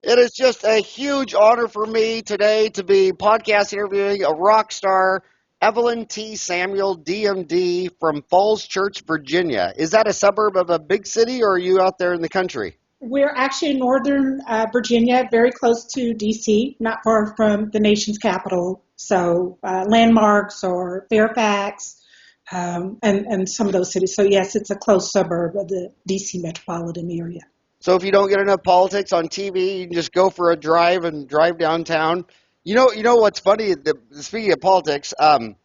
It is just a huge honor for me today to be podcast interviewing a rock star, Evelyn T. Samuel, DMD, from Falls Church, Virginia. Is that a suburb of a big city, or are you out there in the country? We're actually in northern Virginia, very close to D.C., not far from the nation's capital. So landmarks or Fairfax and some of those cities. So, yes, it's a close suburb of the D.C. metropolitan area. So if you don't get enough politics on TV, you can just go for a drive and drive downtown. You know what's funny? Speaking of politics, I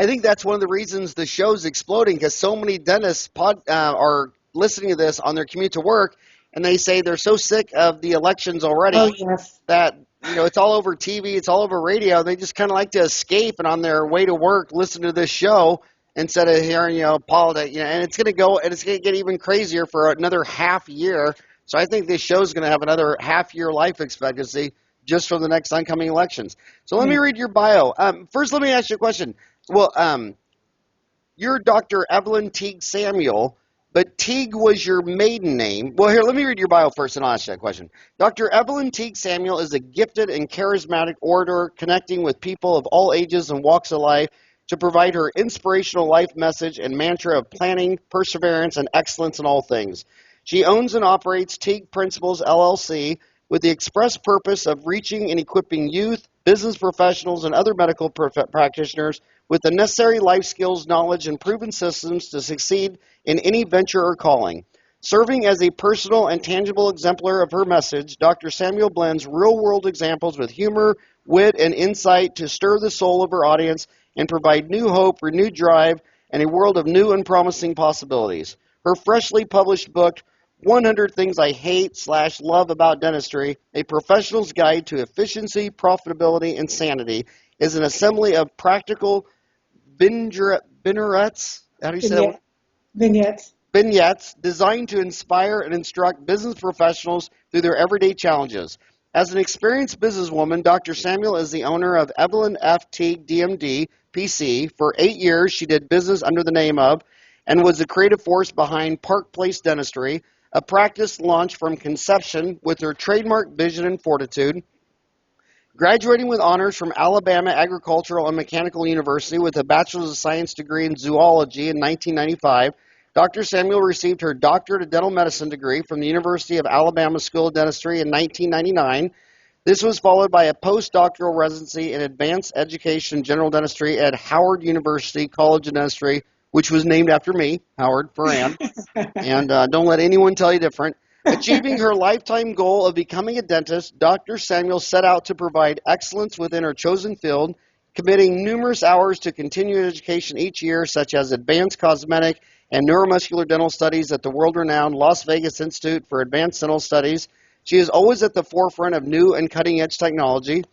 think that's one of the reasons the show's exploding, because so many dentists are listening to this on their commute to work, and they say they're so sick of the elections already that it's all over TV, it's all over radio. They just kind of like to escape, and on their way to work, listen to this show instead of hearing politics. And it's going to get even crazier for another half year. So I think this show's going to have another half year life expectancy just from the next oncoming elections. So let me read your bio. First, let me ask you a question. Well, you're Dr. Evelyn Teague Samuel, but Teague was your maiden name. Well, here, let me read your bio first, and I'll ask you that question. Dr. Evelyn Teague Samuel is a gifted and charismatic orator connecting with people of all ages and walks of life to provide her inspirational life message and mantra of planning, perseverance, and excellence in all things. She owns and operates Teague Principles, LLC, with the express purpose of reaching and equipping youth, business professionals, and other medical practitioners with the necessary life skills, knowledge, and proven systems to succeed in any venture or calling. Serving as a personal and tangible exemplar of her message, Dr. Samuel blends real-world examples with humor, wit, and insight to stir the soul of her audience and provide new hope, renewed drive, and a world of new and promising possibilities. Her freshly published book, 100 Things I Hate/Love About Dentistry, A Professional's Guide to Efficiency, Profitability, and Sanity, is an assembly of practical vignettes. How do you say that? Vignettes designed to inspire and instruct business professionals through their everyday challenges. As an experienced businesswoman, Dr. Samuel is the owner of Evelyn F. Teague, DMD, PC. For 8 years, she did business under the name of and was the creative force behind Park Place Dentistry, a practice launched from conception with her trademark vision and fortitude. Graduating with honors from Alabama Agricultural and Mechanical University with a Bachelor's of Science degree in zoology in 1995, Dr. Samuel received her doctorate of dental medicine degree from the University of Alabama School of Dentistry in 1999. This was followed by a postdoctoral residency in advanced education general dentistry at Howard University College of Dentistry, which was named after me, Howard, Farran. And don't let anyone tell you different. Achieving her lifetime goal of becoming a dentist, Dr. Samuel set out to provide excellence within her chosen field, committing numerous hours to continuing education each year, such as advanced cosmetic and neuromuscular dental studies at the world-renowned Las Vegas Institute for Advanced Dental Studies. She is always at the forefront of new and cutting-edge technology.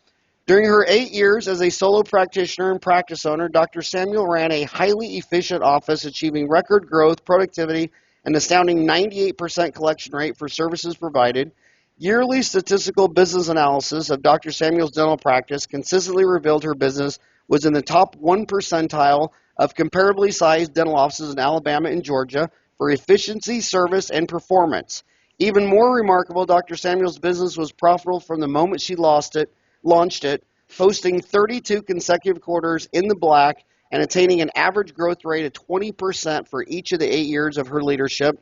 During her 8 years as a solo practitioner and practice owner, Dr. Samuel ran a highly efficient office, achieving record growth, productivity, an astounding 98% collection rate for services provided. Yearly statistical business analysis of Dr. Samuel's dental practice consistently revealed her business was in the top 1 percentile of comparably sized dental offices in Alabama and Georgia for efficiency, service, and performance. Even more remarkable, Dr. Samuel's business was profitable from the moment she launched it, posting 32 consecutive quarters in the black and attaining an average growth rate of 20% for each of the 8 years of her leadership.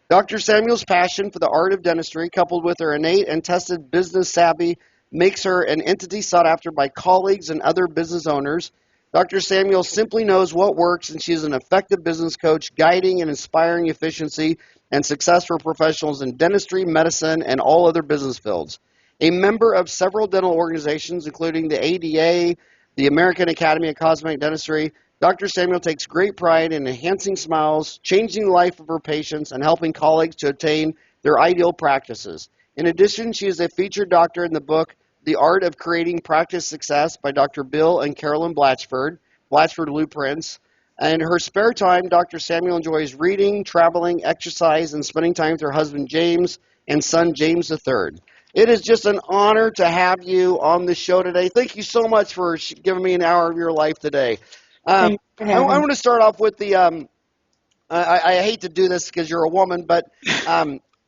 Dr. Samuel's passion for the art of dentistry, coupled with her innate and tested business savvy, makes her an entity sought after by colleagues and other business owners. Dr. Samuel simply knows what works, and she is an effective business coach, guiding and inspiring efficiency and success for professionals in dentistry, medicine, and all other business fields. A member of several dental organizations, including the ADA, the American Academy of Cosmetic Dentistry, Dr. Samuel takes great pride in enhancing smiles, changing the life of her patients, and helping colleagues to attain their ideal practices. In addition, she is a featured doctor in the book, The Art of Creating Practice Success by Dr. Bill and Carolyn Blatchford Blueprints. In her spare time, Dr. Samuel enjoys reading, traveling, exercise, and spending time with her husband James and son James III. It is just an honor to have you on the show today. Thank you so much for giving me an hour of your life today. I want to start off with the, I hate to do this because you're a woman, but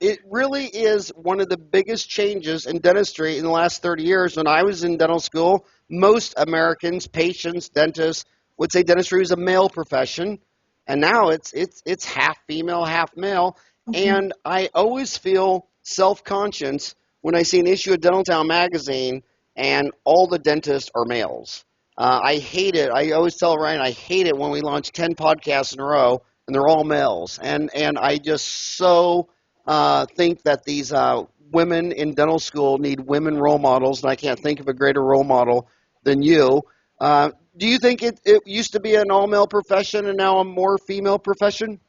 it really is one of the biggest changes in dentistry in the last 30 years. When I was in dental school, most Americans, patients, dentists would say dentistry was a male profession, and now it's half female, half male. And I always feel self-conscious when I see an issue of Dental Town magazine and all the dentists are males. I hate it. I always tell Ryan I hate it when we launch 10 podcasts in a row and they're all males. And I just so think that these women in dental school need women role models, and I can't think of a greater role model than you. Do you think it used to be an all-male profession and now a more female profession?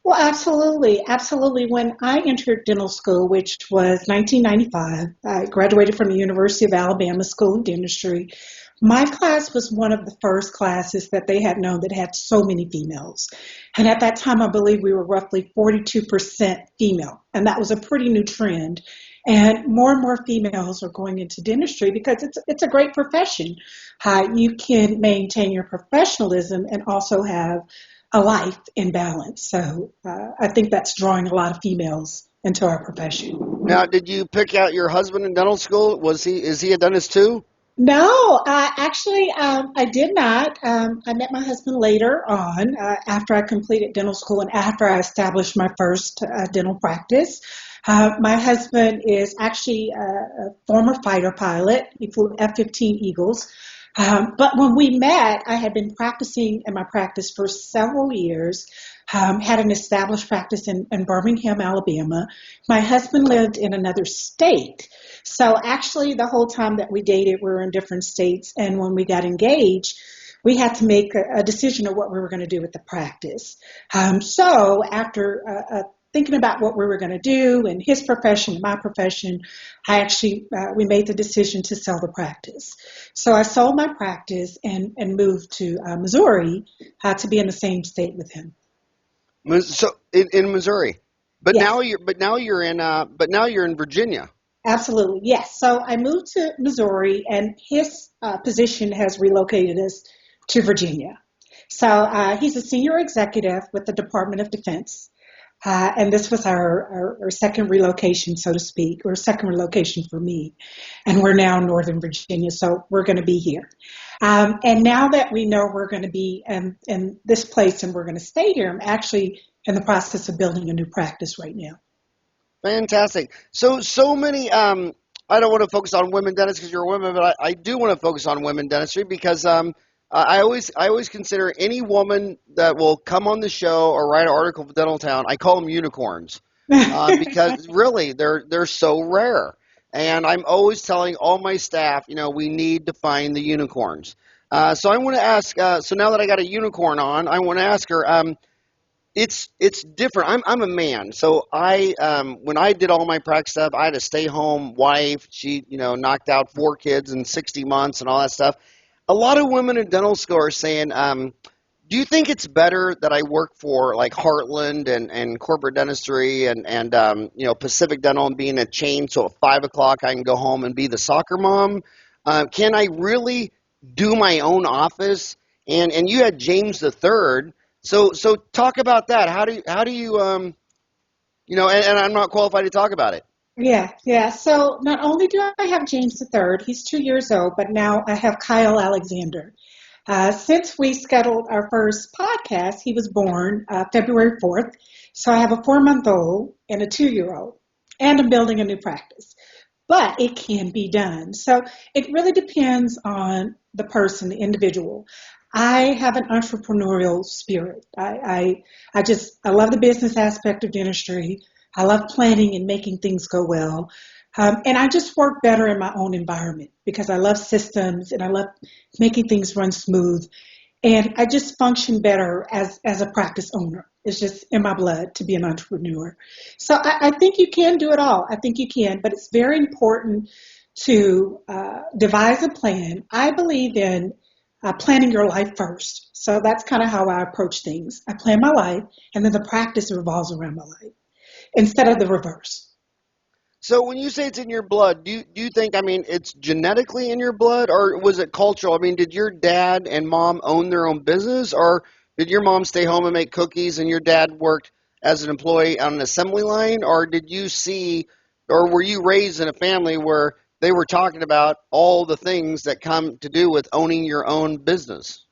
Well, absolutely. Absolutely. When I entered dental school, which was 1995, I graduated from the University of Alabama School of Dentistry. My class was one of the first classes that they had known that had so many females. And at that time, I believe we were roughly 42% female. And that was a pretty new trend. And more females are going into dentistry because it's a great profession. You can maintain your professionalism and also have a life in balance. So I think that's drawing a lot of females into our profession. Now, did you pick out your husband in dental school? Is he a dentist too? No, I did not. I met my husband later on after I completed dental school and after I established my first dental practice. My husband is actually a former fighter pilot. He flew F-15 Eagles. But when we met, I had been practicing in my practice for several years, had an established practice in Birmingham, Alabama. My husband lived in another state. So actually the whole time that we dated, we were in different states. And when we got engaged, we had to make a decision of what we were going to do with the practice. So after thinking about what we were going to do and his profession, my profession, we made the decision to sell the practice. So I sold my practice and moved to Missouri to be in the same state with him. So in Missouri, but Yes. now you're in Virginia. Absolutely, yes. So I moved to Missouri, and his position has relocated us to Virginia. So he's a senior executive with the Department of Defense. And this was our second relocation, so to speak, or second relocation for me. And we're now in Northern Virginia, so we're going to be here. And now that we know we're going to be in this place and we're going to stay here, I'm actually in the process of building a new practice right now. Fantastic. So many, I don't want to focus on women dentists because you're a woman, but I do want to focus on women dentistry because I always consider any woman that will come on the show or write an article for Dental Town, I call them unicorns because really they're so rare. And I'm always telling all my staff, we need to find the unicorns. So I want to ask, so now that I got a unicorn on, I want to ask her, it's different. I'm a man, so when I did all my practice stuff, I had a stay-home wife. She, knocked out 4 kids in 60 months and all that stuff. A lot of women in dental school are saying, do you think it's better that I work for like Heartland and corporate dentistry and Pacific Dental and being a chain, so at 5 o'clock I can go home and be the soccer mom? Can I really do my own office? And you had James the Third. So talk about that. How do you and I'm not qualified to talk about it. Yeah. So not only do I have James III, he's 2 years old, but now I have Kyle Alexander. Since we scheduled our first podcast, he was born February 4th. So I have a 4-month-old and a 2-year-old, and I'm building a new practice. But it can be done. So it really depends on the person, the individual. I have an entrepreneurial spirit. I love the business aspect of dentistry. I love planning and making things go well. And I just work better in my own environment because I love systems and I love making things run smooth. And I just function better as a practice owner. It's just in my blood to be an entrepreneur. So I think you can do it all. I think you can, but it's very important to devise a plan. I believe in planning your life first. So that's kind of how I approach things. I plan my life and then the practice revolves around my life instead of the reverse. So when you say it's in your blood, do you think, it's genetically in your blood or was it cultural? Did your dad and mom own their own business or did your mom stay home and make cookies and your dad worked as an employee on an assembly line, or did you see, or were you raised in a family where they were talking about all the things that come to do with owning your own business?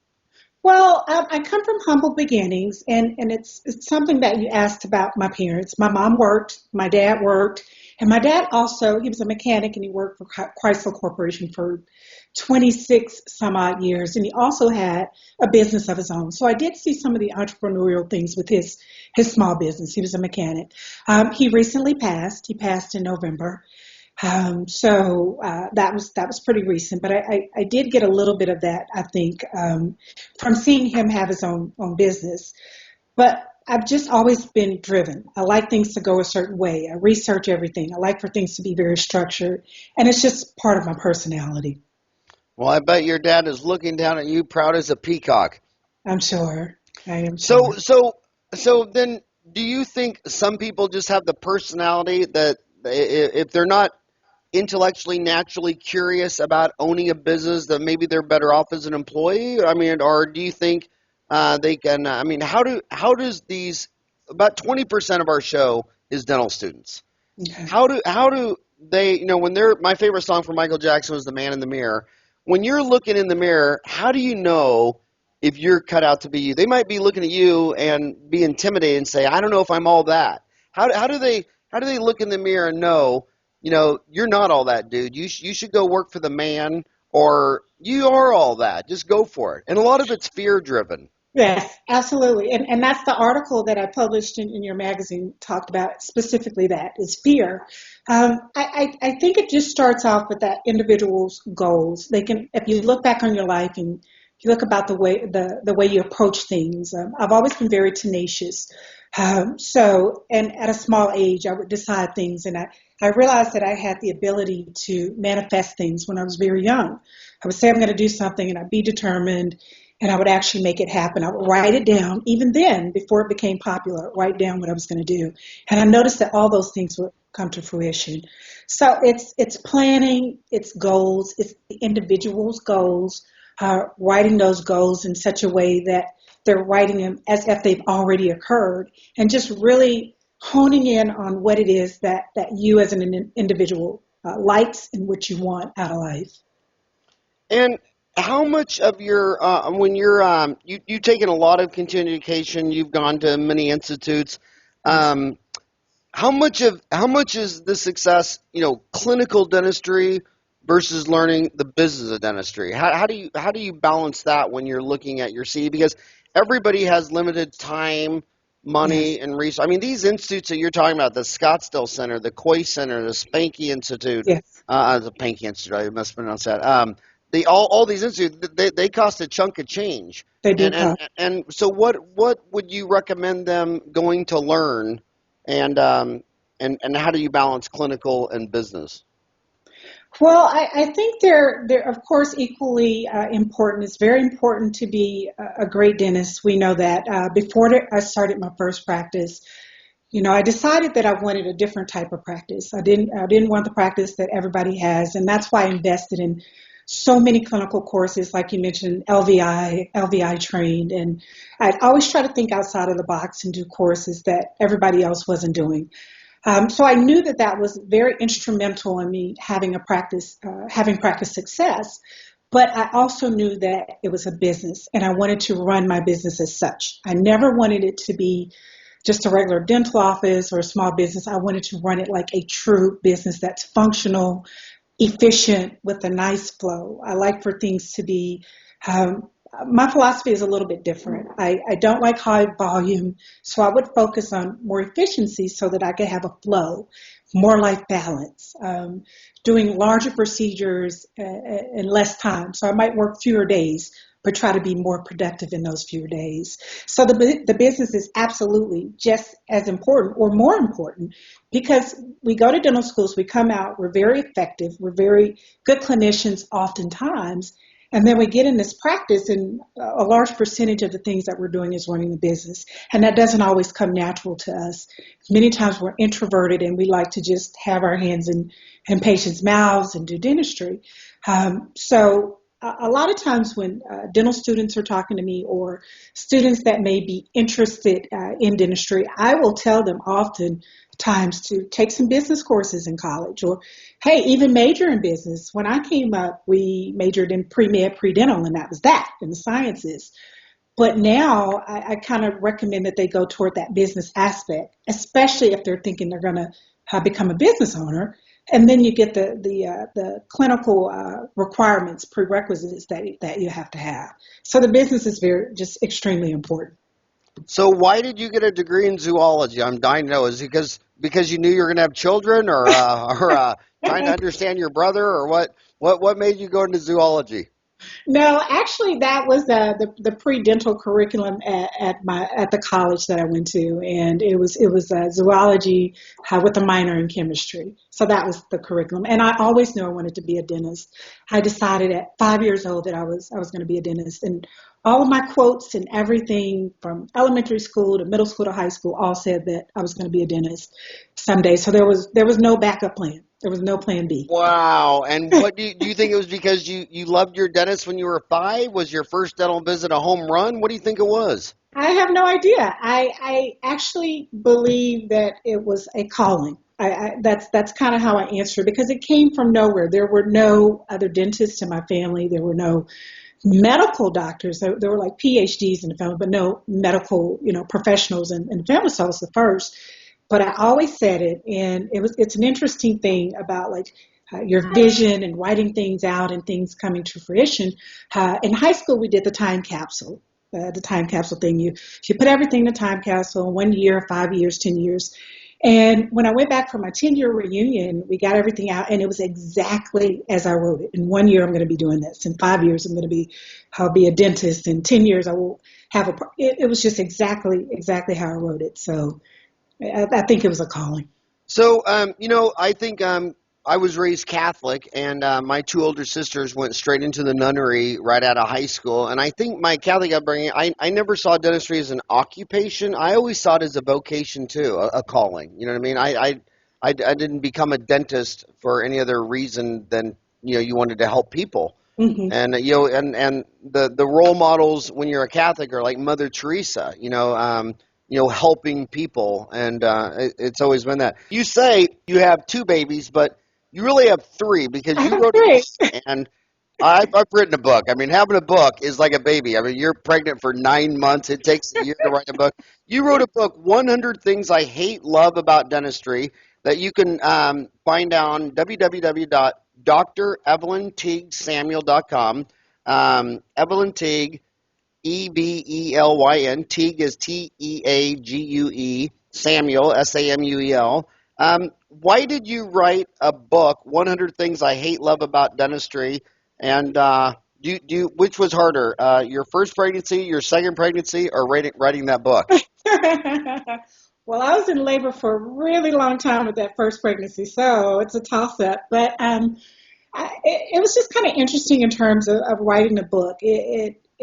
Well, I come from humble beginnings, and it's something that you asked about my parents. My mom worked, my dad worked, and my dad also, he was a mechanic and he worked for Chrysler Corporation for 26 some odd years, and he also had a business of his own. So I did see some of the entrepreneurial things with his small business. He was a mechanic. He recently passed. He passed in November. That was pretty recent, but I did get a little bit of that, I think, from seeing him have his own business. But I've just always been driven. I like things to go a certain way. I research everything. I like for things to be very structured, and it's just part of my personality. Well, I bet your dad is looking down at you, proud as a peacock. I'm sure. I am sure. So then, do you think some people just have the personality that if they're not intellectually, naturally curious about owning a business, that maybe they're better off as an employee? I mean, or do you think they can? I mean, how does these, about 20% of our show is dental students? Okay. How do they? When they're, my favorite song from Michael Jackson was "The Man in the Mirror." When you're looking in the mirror, how do you know if you're cut out to be you? They might be looking at you and be intimidated and say, "I don't know if I'm all that." How do they look in the mirror and know, you're not all that, dude. You should go work for the man, or you are all that. Just go for it. And a lot of it's fear driven. Yes, absolutely. And that's the article that I published in your magazine talked about specifically, that is fear. I think it just starts off with that individual's goals. They can, if you look back on your life and you look about the way you approach things. I've always been very tenacious. And at a small age, I would decide things, and I realized that I had the ability to manifest things when I was very young. I would say I'm going to do something, and I'd be determined, and I would actually make it happen. I would write it down, even then, before it became popular, write down what I was going to do. And I noticed that all those things would come to fruition. So it's planning, it's goals, it's the individual's goals, writing those goals in such a way that they're writing them as if they've already occurred, and just really honing in on what it is that you as an individual likes and what you want out of life. And how much of your when you're you've taken a lot of continuing education, you've gone to many institutes. How much is the success, clinical dentistry versus learning the business of dentistry? How do you balance that when you're looking at your C? Because everybody has limited time, money, and resources. I mean, these institutes that you're talking about, the Scottsdale Center, the Coy Center, the Spanky Institute, Yes. The Panky Institute, I must pronounce that. All these institutes, they cost a chunk of change. They do. And so what would you recommend them going to learn, and how do you balance clinical and business? Well, I think they're of course equally important. It's very important to be a great dentist. We know that. Before I started my first practice, I decided that I wanted a different type of practice. I didn't want the practice that everybody has, and that's why I invested in so many clinical courses, like you mentioned, LVI trained, and I'd always try to think outside of the box and do courses that everybody else wasn't doing. So I knew that was very instrumental in me having practice success, but I also knew that it was a business, and I wanted to run my business as such. I never wanted it to be just a regular dental office or a small business. I wanted to run it like a true business that's functional, efficient, with a nice flow. I like for things to be, my philosophy is a little bit different. I don't like high volume, so I would focus on more efficiency so that I could have a flow, more life balance, doing larger procedures in less time. So I might work fewer days, but try to be more productive in those fewer days. So the business is absolutely just as important or more important, because we go to dental schools, we come out, we're very effective, we're very good clinicians oftentimes, and then we get in this practice, and a large percentage of the things that we're doing is running the business. And that doesn't always come natural to us. Many times we're introverted and we like to just have our hands in patients' mouths and do dentistry. So a lot of times when dental students are talking to me or students that may be interested in dentistry, I will tell them often times to take some business courses in college or, hey, even major in business. When I came up, we majored in pre-med, pre-dental, and that was that in the sciences. But now I kind of recommend that they go toward that business aspect, especially if they're thinking they're going to become a business owner. And then you get the clinical requirements, prerequisites that you have to have. So the business is just extremely important. So why did you get a degree in zoology? I'm dying to know. Is it because you knew you were going to have children, or trying to understand your brother, or what? What made you go into zoology? No, actually, that was the pre-dental curriculum at the college that I went to, and it was zoology with a minor in chemistry. So that was the curriculum, and I always knew I wanted to be a dentist. I decided at 5 years old that I was going to be a dentist, and all of my quotes and everything from elementary school to middle school to high school all said that I was going to be a dentist someday. So there was no backup plan. There was no plan B. Wow. And what do you think it was because you loved your dentist when you were 5? Was your first dental visit a home run? What do you think it was? I have no idea. I actually believe that it was a calling. That's kind of how I answer because it came from nowhere. There were no other dentists in my family. There were no medical doctors. There were like PhDs in the family, but no medical, professionals in the family. So I was the first. But I always said it, and it's an interesting thing about your vision and writing things out and things coming to fruition. In high school, we did the time capsule. The time capsule thing. You put everything in the time capsule, 1 year, 5 years, 10 years. And when I went back for my 10-year reunion, we got everything out, and it was exactly as I wrote it. In 1 year, I'm going to be doing this. In 5 years, I'll be a dentist. In 10 years, I will have it was just exactly how I wrote it. So I think it was a calling. So, I think I was raised Catholic, and my 2 older sisters went straight into the nunnery right out of high school. And I think my Catholic upbringing, I never saw dentistry as an occupation. I always saw it as a vocation too, a calling. You know what I mean? I didn't become a dentist for any other reason than you wanted to help people. Mm-hmm. And and the role models when you're a Catholic are like Mother Teresa. Helping people, and it's always been that. You say you have 2 babies, but you really have 3 because you wrote a book, and I've written a book. I mean, having a book is like a baby. I mean, you're pregnant for 9 months. It takes a year to write a book. You wrote a book, 100 Things I Hate, Love About Dentistry, that you can find on www.drevelynteaguesamuel.com. Evelyn Teague, Evelyn, Teague is Teague, Samuel, Samuel. Why did you write a book, 100 Things I Hate, Love About Dentistry? And which was harder, your first pregnancy, your second pregnancy, or writing that book? Well, I was in labor for a really long time with that first pregnancy, so it's a toss-up. But it was just kind of interesting in terms of writing the book.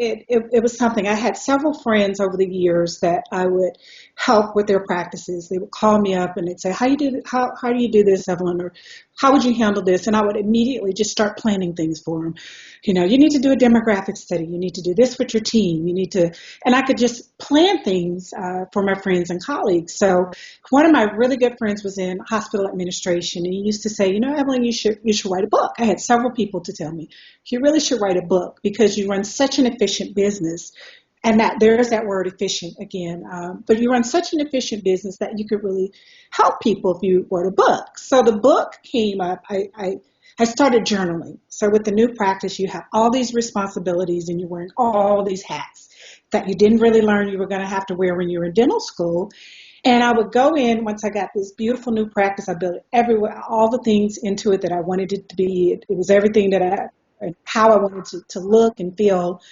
It was something. I had several friends over the years that I would help with their practices. They would call me up and they'd say, how do you do this, Evelyn? Or how would you handle this? And I would immediately just start planning things for them. You need to do a demographic study. You need to do this with your team. And I could just plan things for my friends and colleagues. So one of my really good friends was in hospital administration, and he used to say, Evelyn, you should write a book. I had several people to tell me, you really should write a book because you run such an efficient business. And there's that word efficient again. But you run such an efficient business that you could really help people if you wrote a book. So the book came up. I started journaling. So with the new practice, you have all these responsibilities and you're wearing all these hats that you didn't really learn you were going to have to wear when you were in dental school. And I would go in once I got this beautiful new practice. I built it everywhere, all the things into it that I wanted it to be. It was everything how I wanted to look and feel.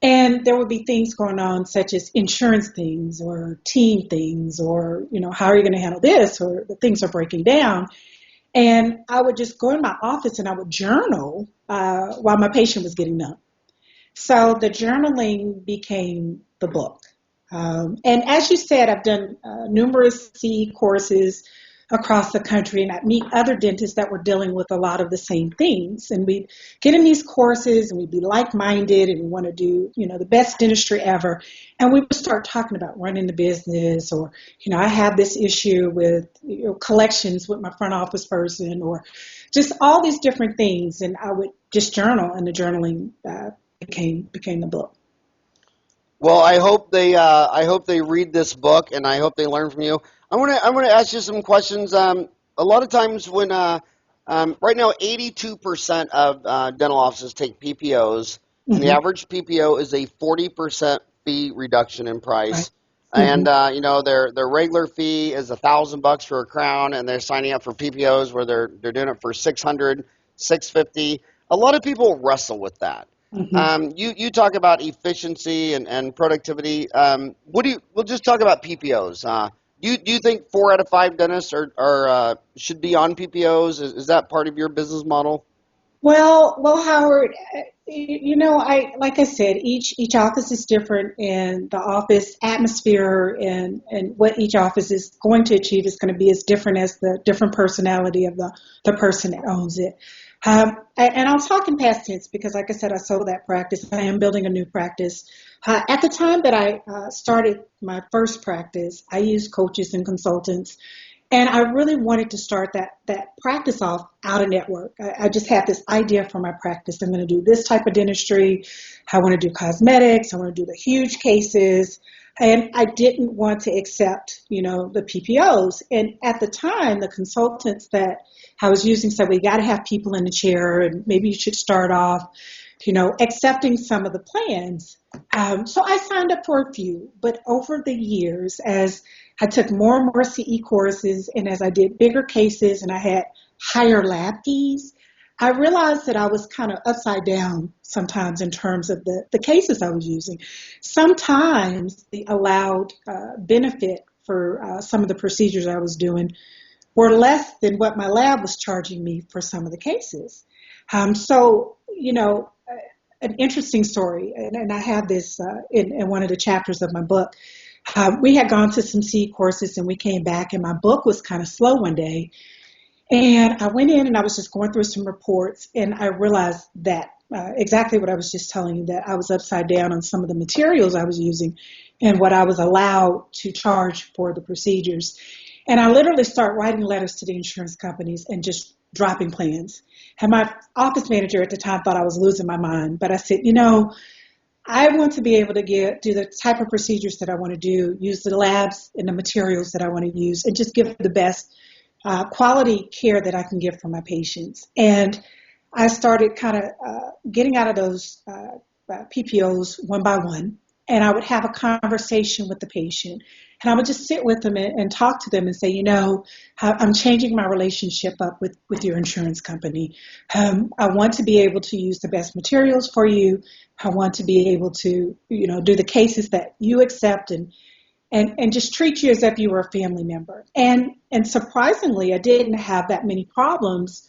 And there would be things going on such as insurance things or team things or, how are you going to handle this, or the things are breaking down. And I would just go in my office and I would journal while my patient was getting done. So the journaling became the book. And as you said, I've done numerous C courses, across the country, and I'd meet other dentists that were dealing with a lot of the same things. And we'd get in these courses and we'd be like-minded and we want to do, the best dentistry ever. And we would start talking about running the business, or, I have this issue with collections with my front office person, or just all these different things. And I would just journal, and the journaling became the book. Well, I hope they read this book, and I hope they learn from you. I want to ask you some questions. A lot of times when right now 82% of dental offices take PPOs, and the average PPO is a 40% fee reduction in price. Right. And their regular fee is $1,000 for a crown, and they're signing up for PPOs where they're doing it for $600, $650. A lot of people wrestle with that. You talk about efficiency and productivity. We'll just talk about PPOs. Do you think 4 out of 5 dentists are should be on PPOs? Is that part of your business model? Well, Howard, like I said, each office is different, and the office atmosphere and what each office is going to achieve is going to be as different as the different personality of the person that owns it. And I'll talk in past tense because, like I said, I sold that practice. I am building a new practice. At the time that I started my first practice, I used coaches and consultants, and I really wanted to start that practice off out of network. I just had this idea for my practice. I'm going to do this type of dentistry. I want to do cosmetics. I want to do the huge cases. And I didn't want to accept, the PPOs. And at the time, the consultants that I was using said, we got to have people in the chair, and maybe you should start off, accepting some of the plans. So I signed up for a few, but over the years, as I took more and more CE courses, and as I did bigger cases and I had higher lab fees, I realized that I was kind of upside down sometimes in terms of the cases I was using. Sometimes the allowed benefit for some of the procedures I was doing were less than what my lab was charging me for some of the cases. An interesting story, and I have this in one of the chapters of my book. We had gone to some CE courses, and we came back, and my book was kind of slow one day. And I went in, and I was just going through some reports, and I realized that exactly what I was just telling you, that I was upside down on some of the materials I was using and what I was allowed to charge for the procedures. And I literally start writing letters to the insurance companies and just dropping plans. And my office manager at the time thought I was losing my mind. But I said, I want to be able to do the type of procedures that I want to do, use the labs and the materials that I want to use, and just give the best quality care that I can give for my patients. And I started kind of getting out of those PPOs one by one. And I would have a conversation with the patient, and I would just sit with them and talk to them and say, I'm changing my relationship up with your insurance company. I want to be able to use the best materials for you. I want to be able to, do the cases that you accept and just treat you as if you were a family member. And surprisingly, I didn't have that many problems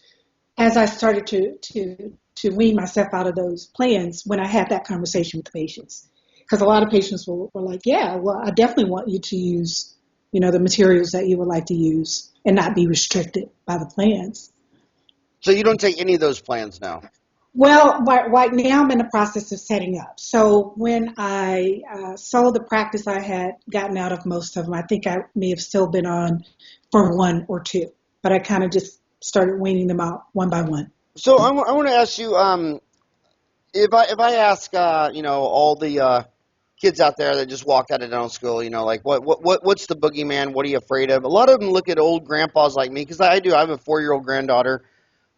as I started to wean myself out of those plans when I had that conversation with the patients. Because a lot of patients were like, yeah, well, I definitely want you to use, the materials that you would like to use and not be restricted by the plans. So you don't take any of those plans now? Well, right now I'm in the process of setting up. So when I sold the practice, I had gotten out of most of them. I think I may have still been on for 1 or 2, but I kind of just started weaning them out one by one. So I want to ask you, if I ask, all the kids out there that just walked out of dental school, like what's the boogeyman? What are you afraid of? A lot of them look at old grandpas like me, because I do. I have a 4-year-old granddaughter,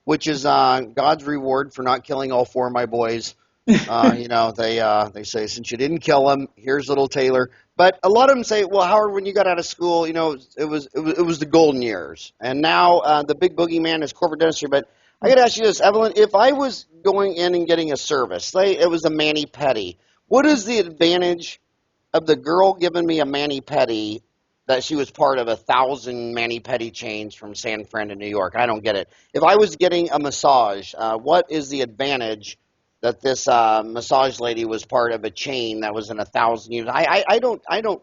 which is God's reward for not killing all 4 of my boys. They say, since you didn't kill them, here's little Taylor. But a lot of them say, well, Howard, when you got out of school, it was the golden years, and now the big boogeyman is corporate dentistry. But I got to ask you this, Evelyn, if I was going in and getting a service, say it was a mani-pedi, what is the advantage of the girl giving me a mani-pedi that she was part of 1,000 mani-pedi chains from San Fran to New York? I don't get it. If I was getting a massage, what is the advantage that this massage lady was part of a chain that was in 1,000 units? I don't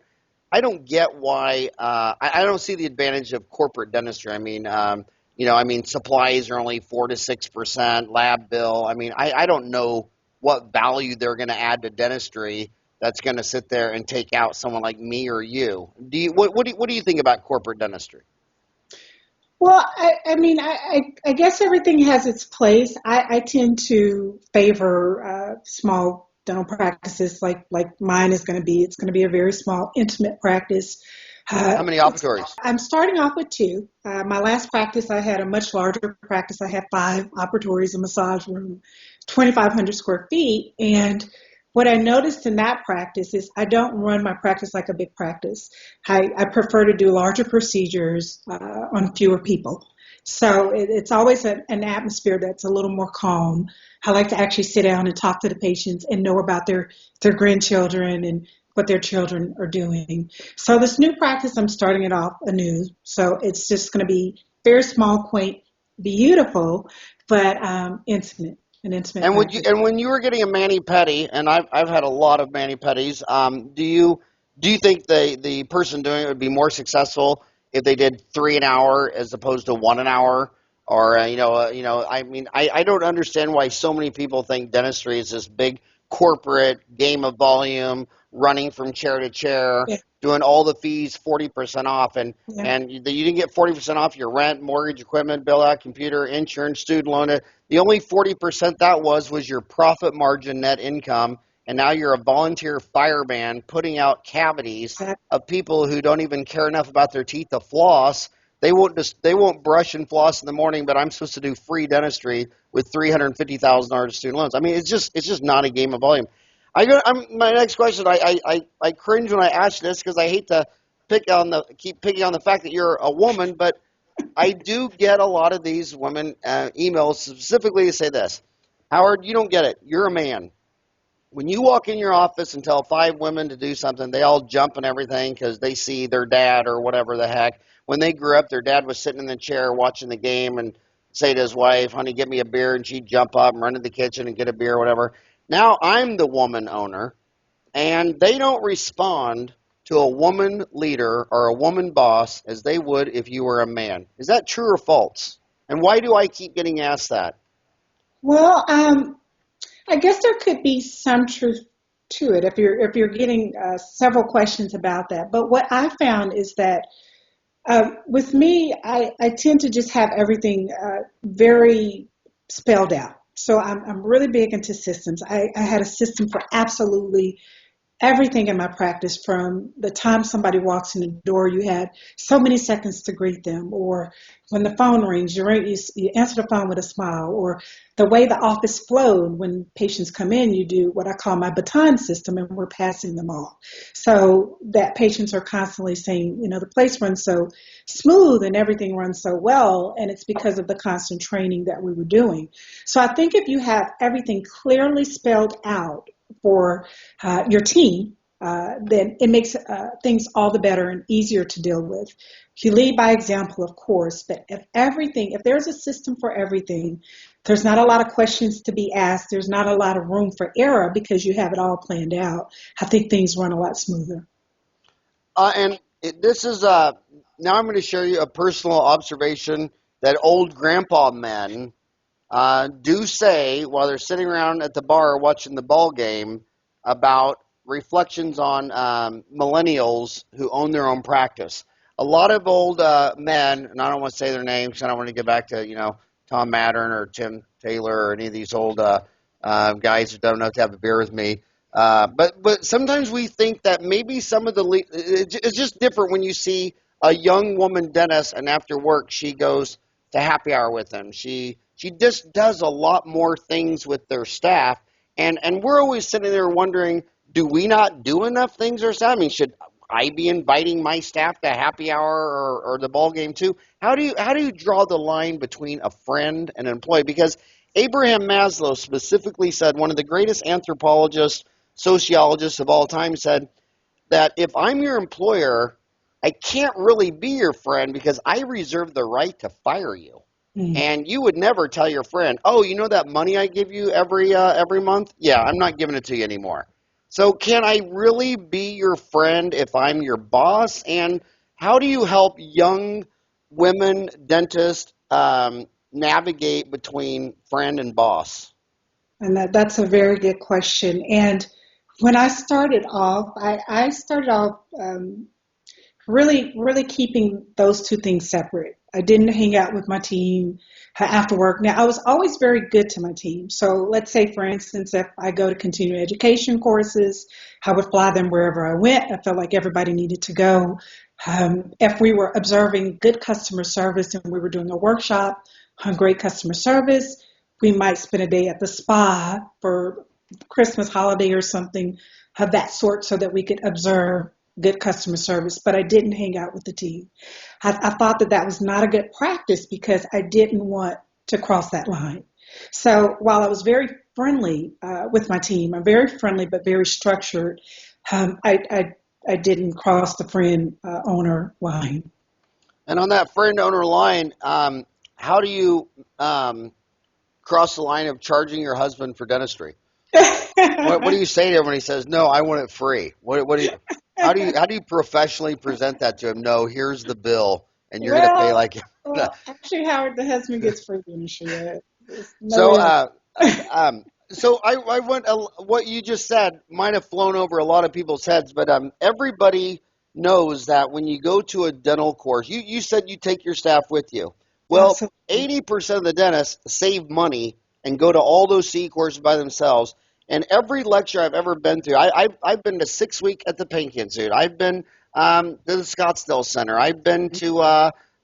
I don't get why. I don't see the advantage of corporate dentistry. I mean, supplies are only 4 to 6%, lab bill. I mean, I don't know what value they're going to add to dentistry that's going to sit there and take out someone like me or you. What do you think about corporate dentistry? Well, I guess everything has its place. I tend to favor small dental practices like mine is going to be. It's going to be a very small, intimate practice. How many operatories? I'm starting off with 2. My last practice, I had a much larger practice. I had 5 operatories, a massage room, 2,500 square feet. And what I noticed in that practice is I don't run my practice like a big practice. I prefer to do larger procedures on fewer people. So it's always an atmosphere that's a little more calm. I like to actually sit down and talk to the patients and know about their grandchildren and what their children are doing. So this new practice, I'm starting it off anew. So it's just going to be very small, quaint, beautiful, but intimate. An intimate. And when you were getting a mani-pedi, and I've had a lot of mani-pedis, do you think the person doing it would be more successful if they did 3 an hour as opposed to 1 an hour? Or I don't understand why so many people think dentistry is this big corporate game of volume, running from chair to chair, Yeah. doing all the fees 40% off, and Yeah. and you didn't get 40% off your rent, mortgage, equipment, bill out, computer, insurance, student loan. The only 40% that was your profit margin net income, and now you're a volunteer fireman putting out cavities of people who don't even care enough about their teeth to floss. They won't brush and floss in the morning, but I'm supposed to do free dentistry with $350,000 student loans. I mean, it's just not a game of volume. My next question. I cringe when I ask this because I hate to keep picking on the fact that you're a woman, but I do get a lot of these women emails specifically to say this: Howard, you don't get it. You're a man. When you walk in your office and tell 5 women to do something, they all jump and everything because they see their dad or whatever the heck. When they grew up, their dad was sitting in the chair watching the game and say to his wife, honey, get me a beer, and she'd jump up and run to the kitchen and get a beer or whatever. Now I'm the woman owner, and they don't respond to a woman leader or a woman boss as they would if you were a man. Is that true or false? And why do I keep getting asked that? Well, I guess there could be some truth to it if you're getting several questions about that. But what I found is that with me, I tend to just have everything very spelled out. So I'm really big into systems. I had a system for absolutely everything in my practice. From the time somebody walks in the door, you had so many seconds to greet them, or when the phone rings, you answer the phone with a smile, or the way the office flowed. When patients come in, you do what I call my baton system, and we're passing them all. So that patients are constantly saying, the place runs so smooth and everything runs so well, and it's because of the constant training that we were doing. So I think if you have everything clearly spelled out for your team, then it makes things all the better and easier to deal with. You lead by example, of course, but if there's a system for everything, there's not a lot of questions to be asked. There's not a lot of room for error because you have it all planned out. I think things run a lot smoother. This is now I'm going to show you a personal observation that old grandpa men do say while they're sitting around at the bar watching the ball game about reflections on millennials who own their own practice. A lot of old men, and I don't want to say their names, I don't want to get back to Tom Mattern or Tim Taylor or any of these old guys who don't know to have a beer with me. But sometimes we think that maybe some of it's just different when you see a young woman dentist and after work she goes to happy hour with them. She just does a lot more things with their staff, and we're always sitting there wondering, do we not do enough things ourselves? I mean, should I be inviting my staff to happy hour or the ball game too? How do you draw the line between a friend and an employee? Because Abraham Maslow specifically said, one of the greatest anthropologists, sociologists of all time, said that if I'm your employer, I can't really be your friend because I reserve the right to fire you. And you would never tell your friend, oh, you know that money I give you every month? Yeah, I'm not giving it to you anymore. So can I really be your friend if I'm your boss? And how do you help young women dentists navigate between friend and boss? And that's a very good question. And when I started off, I started off really keeping those two things separate. I didn't hang out with my team after work. Now, I was always very good to my team. So let's say, for instance, if I go to continuing education courses, I would fly them wherever I went. I felt like everybody needed to go. If we were observing good customer service and we were doing a workshop on great customer service, we might spend a day at the spa for Christmas holiday or something of that sort so that we could observe good customer service, but I didn't hang out with the team. I thought that that was not a good practice because I didn't want to cross that line. So while I was very friendly with my team, I'm very friendly but very structured, I didn't cross the friend owner line. And on that friend owner line, how do you cross the line of charging your husband for dentistry? What do you say to him when he says, "No, I want it free"? How do you professionally present that to him? No, here's the bill, and you're going to pay like. Actually, Howard, the husband gets free dentistry. So I went. What you just said might have flown over a lot of people's heads, but everybody knows that when you go to a dental course, you said you take your staff with you. Well, 80% of the dentists save money and go to all those CE courses by themselves. And every lecture I've ever been to, I've been to 6 week at the Paint Institute. I've been to the Scottsdale Center. I've been to,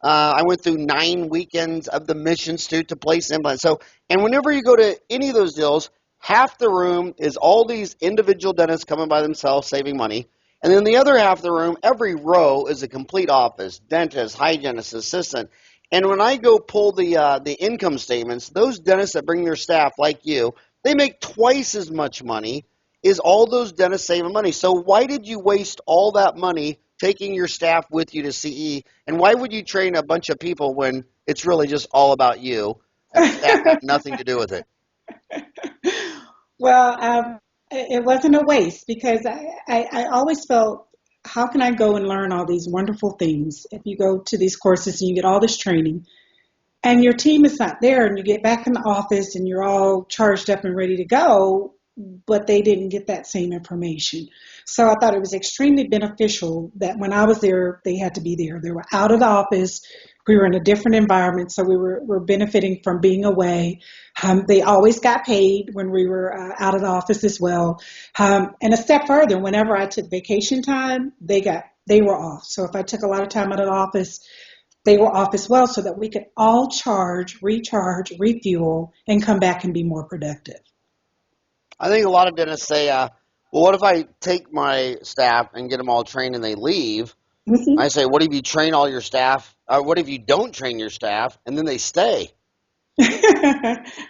I went through 9 weekends of the Mission Institute to place implants. So, and whenever you go to any of those deals, half the room is all these individual dentists coming by themselves, saving money. And then the other half of the room, every row is a complete office, dentist, hygienist, assistant. And when I go pull the income statements, those dentists that bring their staff like you, they make twice as much money. Is all those dentists saving money? So why did you waste all that money taking your staff with you to CE? And why would you train a bunch of people when it's really just all about you and the staff have nothing to do with it? Well, it wasn't a waste because I always felt, how can I go and learn all these wonderful things if you go to these courses and you get all this training and your team is not there and you get back in the office and you're all charged up and ready to go, but they didn't get that same information. So I thought it was extremely beneficial that when I was there, they had to be there. They were out of the office. We were in a different environment, so we were benefiting from being away. They always got paid when we were out of the office as well. And a step further, whenever I took vacation time, they were off. So if I took a lot of time out of the office, they were off as well so that we could all charge, recharge, refuel, and come back and be more productive. I think a lot of dentists say, well, what if I take my staff and get them all trained and they leave? Mm-hmm. I say, what if you train all your staff? What if you don't train your staff and then they stay?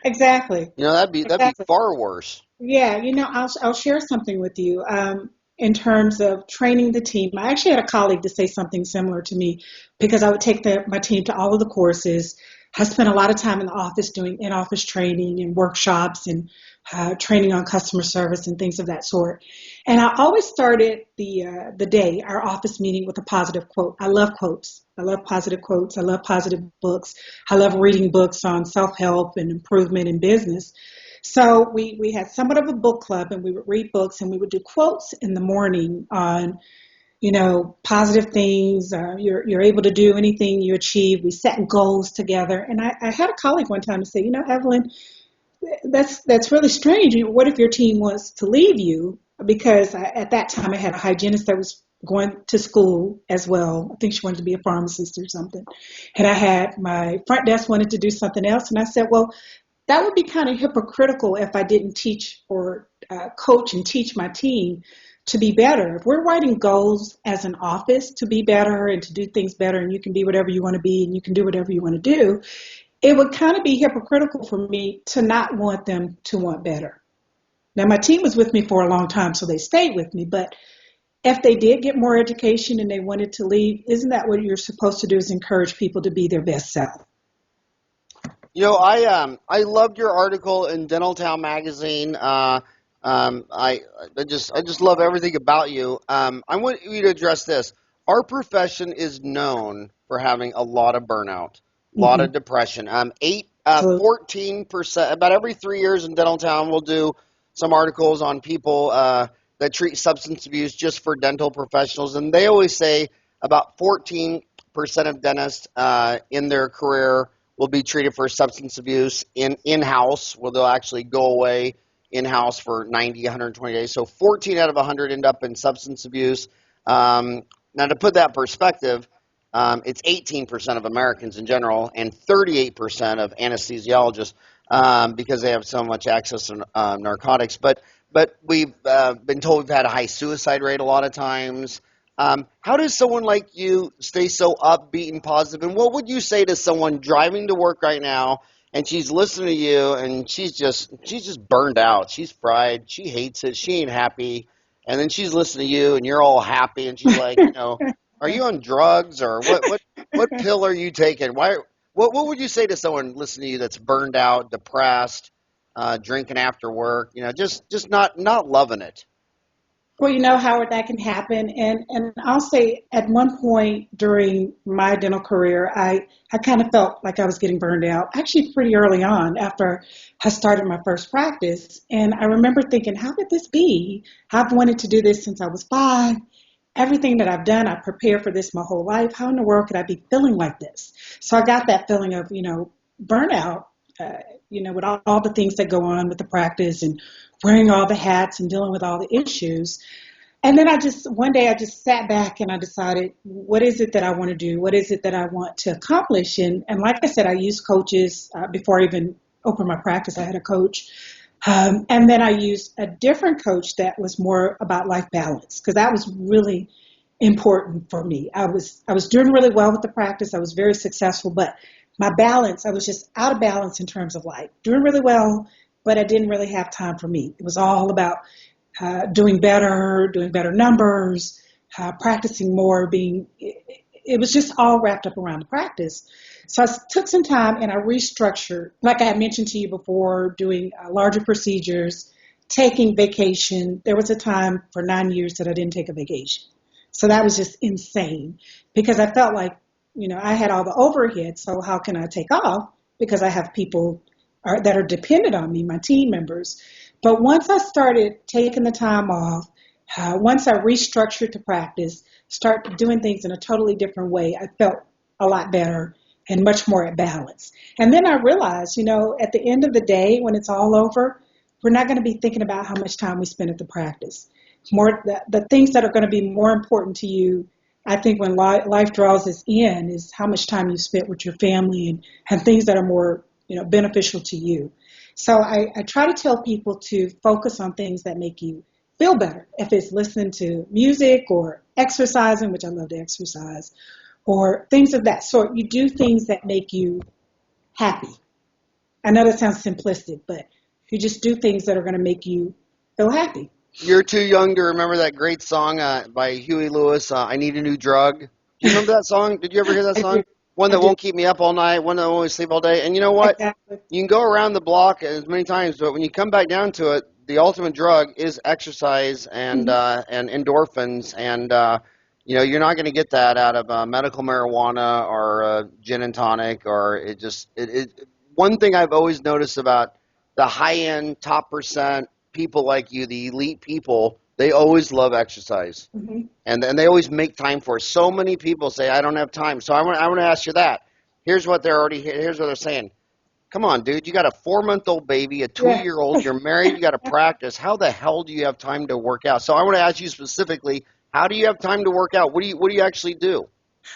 Exactly. That'd be far worse. Yeah, I'll share something with you. In terms of training the team, I actually had a colleague to say something similar to me because I would take my team to all of the courses. I spent a lot of time in the office doing in-office training and workshops and training on customer service and things of that sort. And I always started the day, our office meeting, with a positive quote. I love quotes. I love positive quotes. I love positive books. I love reading books on self-help and improvement in business. So we had somewhat of a book club, and we would read books, and we would do quotes in the morning on, positive things. You're able to do anything you achieve. We set goals together. And I had a colleague one time to say, Evelyn, that's really strange. What if your team wants to leave you? Because at that time I had a hygienist that was going to school as well. I think she wanted to be a pharmacist or something. And I had my front desk wanted to do something else. And I said, well, that would be kind of hypocritical if I didn't teach or coach and teach my team to be better. If we're writing goals as an office to be better and to do things better, and you can be whatever you want to be and you can do whatever you want to do, it would kind of be hypocritical for me to not want them to want better. Now, my team was with me for a long time, so they stayed with me. But if they did get more education and they wanted to leave, isn't that what you're supposed to do, is encourage people to be their best self? I loved your article in Dental Town magazine. I just love everything about you. I want you to address this. Our profession is known for having a lot of burnout, a lot Mm-hmm. of depression. 14%, about every 3 years in dental town, we'll do some articles on people that treat substance abuse just for dental professionals, and they always say about 14% of dentists in their career will be treated for substance abuse in-house, where they'll actually go away in-house for 90, 120 days. So 14 out of 100 end up in substance abuse. Now, to put that in perspective, it's 18% of Americans in general and 38% of anesthesiologists because they have so much access to narcotics. But we've been told we've had a high suicide rate a lot of times. How does someone like you stay so upbeat and positive? And what would you say to someone driving to work right now and she's listening to you and she's just burned out, she's fried, she hates it, she ain't happy, and then she's listening to you and you're all happy and she's like, are you on drugs or what pill are you taking? What would you say to someone listening to you that's burned out, depressed, drinking after work, just not loving it? Well, Howard, that can happen. And I'll say at one point during my dental career, I kind of felt like I was getting burned out, actually pretty early on after I started my first practice. And I remember thinking, how could this be? I've wanted to do this since I was 5. Everything that I've done, I've prepared for this my whole life. How in the world could I be feeling like this? So I got that feeling of, burnout, with all the things that go on with the practice and wearing all the hats and dealing with all the issues. And then one day I just sat back and I decided, what is it that I want to do? What is it that I want to accomplish? And like I said, I used coaches before I even opened my practice. I had a coach. And then I used a different coach that was more about life balance, because that was really important for me. I was doing really well with the practice. I was very successful, but my balance, I was just out of balance in terms of life. Doing really well, but I didn't really have time for me. It was all about doing better numbers, practicing more, it was just all wrapped up around the practice. So I took some time and I restructured, like I had mentioned to you before, doing larger procedures, taking vacation. There was a time for 9 years that I didn't take a vacation. So that was just insane because I felt like, I had all the overhead. So how can I take off? Because I have people that are dependent on me, my team members. But once I started taking the time off, once I restructured the practice, start doing things in a totally different way, I felt a lot better and much more at balance. And then I realized, at the end of the day, when it's all over, we're not going to be thinking about how much time we spend at the practice. The things that are going to be more important to you, I think, when life draws its end, is how much time you spent with your family and things that are more, beneficial to you. So I try to tell people to focus on things that make you feel better. If it's listening to music or exercising, which I love to exercise, or things of that sort, you do things that make you happy. I know that sounds simplistic, but you just do things that are going to make you feel happy. You're too young to remember that great song by Huey Lewis, I Need a New Drug. Do you remember that song? Did you ever hear that song? One that won't keep me up all night, one that won't sleep all day. And you know what? Exactly. You can go around the block as many times, but when you come back down to it, the ultimate drug is exercise and endorphins. And, you're not going to get that out of medical marijuana or gin and tonic. Or one thing I've always noticed about the high-end, top percent people like you, the elite people, they always love exercise. Mm-hmm. And they always make time for it. So many people say, I don't have time. So I want to ask you that. Here's what they're saying. Come on, dude. You got a 4-month-old baby, a 2-year-old. You're married. You got to practice. How the hell do you have time to work out? So I want to ask you specifically, how do you have time to work out? What do you actually do?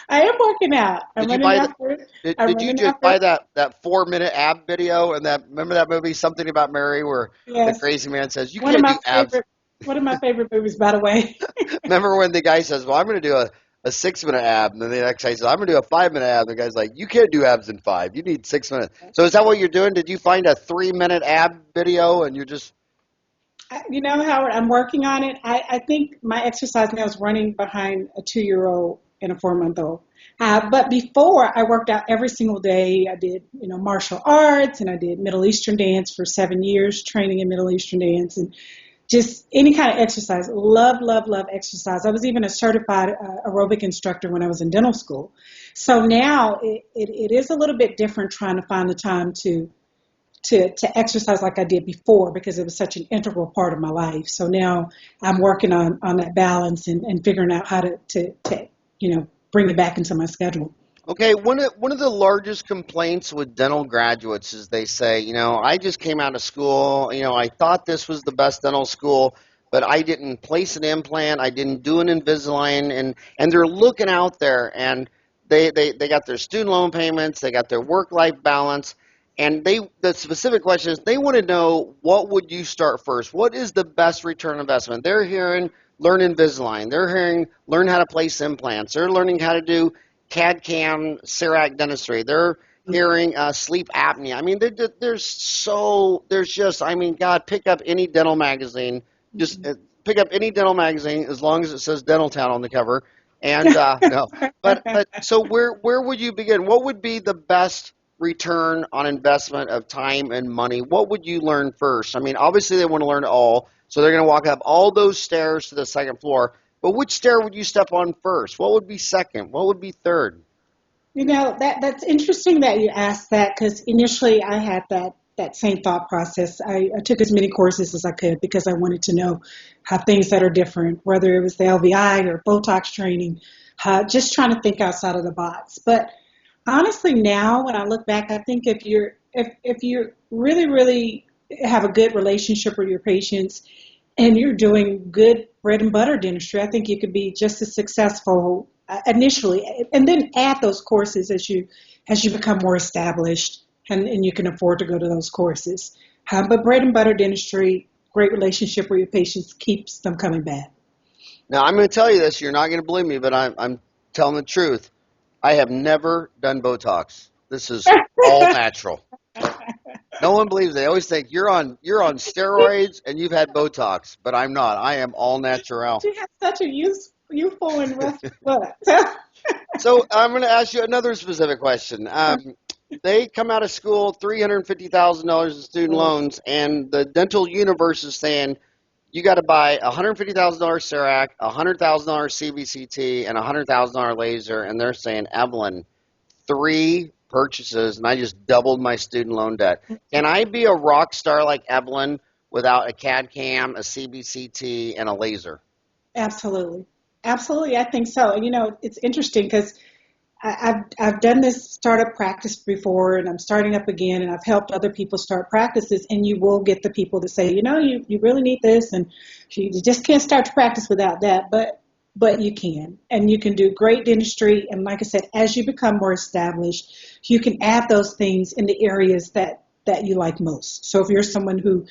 I am working out. Did you just buy that 4-minute ab video and remember that movie, Something About Mary, where the crazy man says, you can't do abs. One of my favorite movies, by the way. Remember when the guy says, well, I'm going to do a 6-minute ab, and then the next guy says, I'm going to do a 5-minute ab. The guy's like, you can't do abs in 5. You need 6 minutes. So is that what you're doing? Did you find a 3-minute ab video and you're just... Howard, I'm working on it. I think my exercise now is running behind a 2-year-old and a 4-month-old. But before, I worked out every single day. I did, martial arts, and I did Middle Eastern dance for 7 years, training in Middle Eastern dance. And just any kind of exercise. Love, love, love exercise. I was even a certified aerobic instructor when I was in dental school. So now it is a little bit different trying to find the time to exercise like I did before, because it was such an integral part of my life. So now I'm working on that balance and figuring out how to bring it back into my schedule. Okay, one of the largest complaints with dental graduates is they say, I just came out of school, I thought this was the best dental school, but I didn't place an implant, I didn't do an Invisalign, and they're looking out there, and they got their student loan payments, they got their work-life balance, and the specific question is they want to know, what would you start first? What is the best return on investment? They're hearing learn Invisalign, they're hearing learn how to place implants, they're learning how to do CAD/CAM, CEREC dentistry. They're hearing sleep apnea. I mean, God, pick up any dental magazine. Just pick up any dental magazine as long as it says Dental Town on the cover. And no, but so where would you begin? What would be the best return on investment of time and money? What would you learn first? I mean, obviously they want to learn it all, so they're going to walk up all those stairs to the second floor. But which stair would you step on first? What would be second? What would be third? That's interesting that you asked that, because initially I had that same thought process. I took as many courses as I could because I wanted to know how things that are different, whether it was the LVI or Botox training, just trying to think outside of the box. But honestly, now when I look back, I think if you really, really have a good relationship with your patients and you're doing good bread and butter dentistry, I think you could be just as successful initially, and then add those courses as you become more established and you can afford to go to those courses. But bread and butter dentistry, great relationship with your patients, keeps them coming back. Now, I'm going to tell you this. You're not going to believe me, but I'm telling the truth. I have never done Botox. This is all natural. No one believes it. They always think you're on steroids and you've had Botox, but I'm not. I am all natural. You have such a youthful and rested butt. So I'm going to ask you another specific question. They come out of school, $350,000 in student loans, and the dental universe is saying you got to buy a $150,000 CEREC, a $100,000 CBCT, and a $100,000 laser, and they're saying, Evelyn, 3 purchases, and I just doubled my student loan debt. Can I be a rock star like Evelyn without a CAD/CAM, a CBCT, and a laser? Absolutely. Absolutely, I think so. And it's interesting because I've done this startup practice before, and I'm starting up again, and I've helped other people start practices, and you will get the people to say, you really need this, and you just can't start to practice without that, but you can, and you can do great dentistry, and like I said, as you become more established, you can add those things in the areas that you like most. So if you're someone who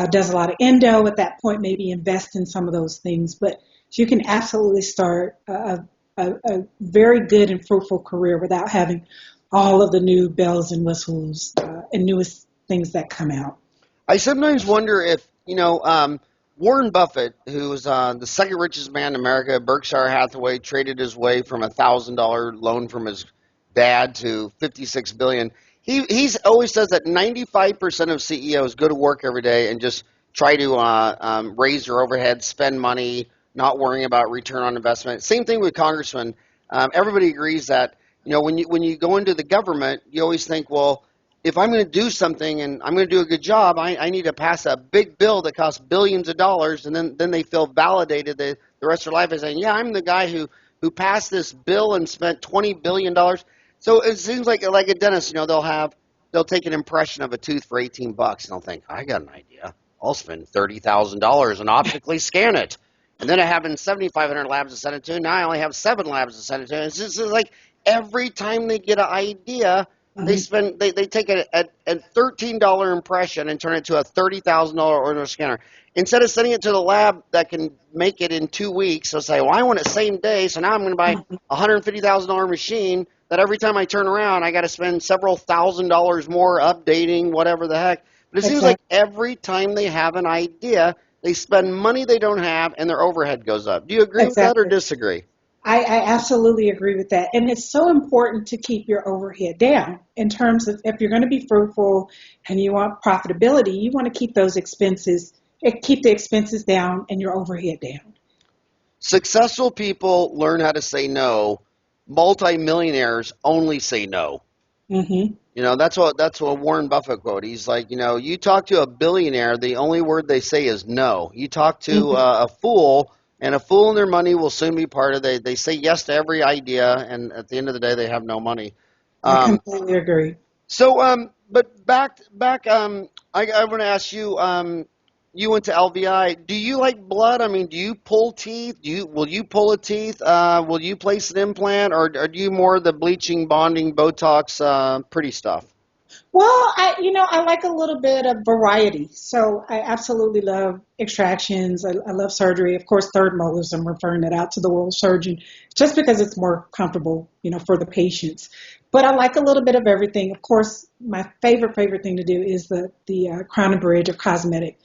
does a lot of endo at that point, maybe invest in some of those things, but you can absolutely start a very good and fruitful career without having all of the new bells and whistles and newest things that come out. I sometimes wonder if, Warren Buffett, who was the second richest man in America, Berkshire Hathaway, traded his way from a $1,000 loan from his dad to $56 billion. He's always says that 95% of CEOs go to work every day and just try to raise their overhead, spend money, not worrying about return on investment. Same thing with congressmen. Everybody agrees that, when you go into the government, you always think, well, if I'm going to do something and I'm going to do a good job, I need to pass a big bill that costs billions of dollars, and then they feel validated the rest of their life by saying, yeah, I'm the guy who passed this bill and spent $20 billion. So it seems like a dentist, they'll take an impression of a tooth for $18 and they'll think, I got an idea. I'll spend $30,000 and optically scan it. And then I have 7,500 labs to send it to. Now I only have 7 labs to send it to. It's just like every time they get an idea, they take a $13 impression and turn it to a $30,000 order scanner. Instead of sending it to the lab that can make it in 2 weeks, they'll say, well, I want it same day, so now I'm going to buy a $150,000 machine that every time I turn around, I got to spend several $1,000s more updating, whatever the heck. But it seems like every time they have an idea, they spend money they don't have, and their overhead goes up. Do you agree with that or disagree? I absolutely agree with that. And it's so important to keep your overhead down in terms of if you're going to be fruitful and you want profitability, you want to keep those expenses keep the expenses down and your overhead down. Successful people learn how to say no. Multi-millionaires only say no. Mm-hmm. That's what Warren Buffett quote. He's like, you talk to a billionaire, the only word they say is no. You talk to a fool, and a fool and their money will soon be part of it. They say yes to every idea, and at the end of the day, they have no money. I completely agree. So, but back, I want to ask you. You went to LVI. Do you like blood? I mean, do you pull teeth? Will you pull a teeth? Will you place an implant, or are you more the bleaching, bonding, Botox, pretty stuff? Well, I like a little bit of variety. So I absolutely love extractions. I love surgery. Of course, third molars, I'm referring that out to the oral surgeon just because it's more comfortable, for the patients. But I like a little bit of everything. Of course, my favorite thing to do is the crown and bridge of cosmetic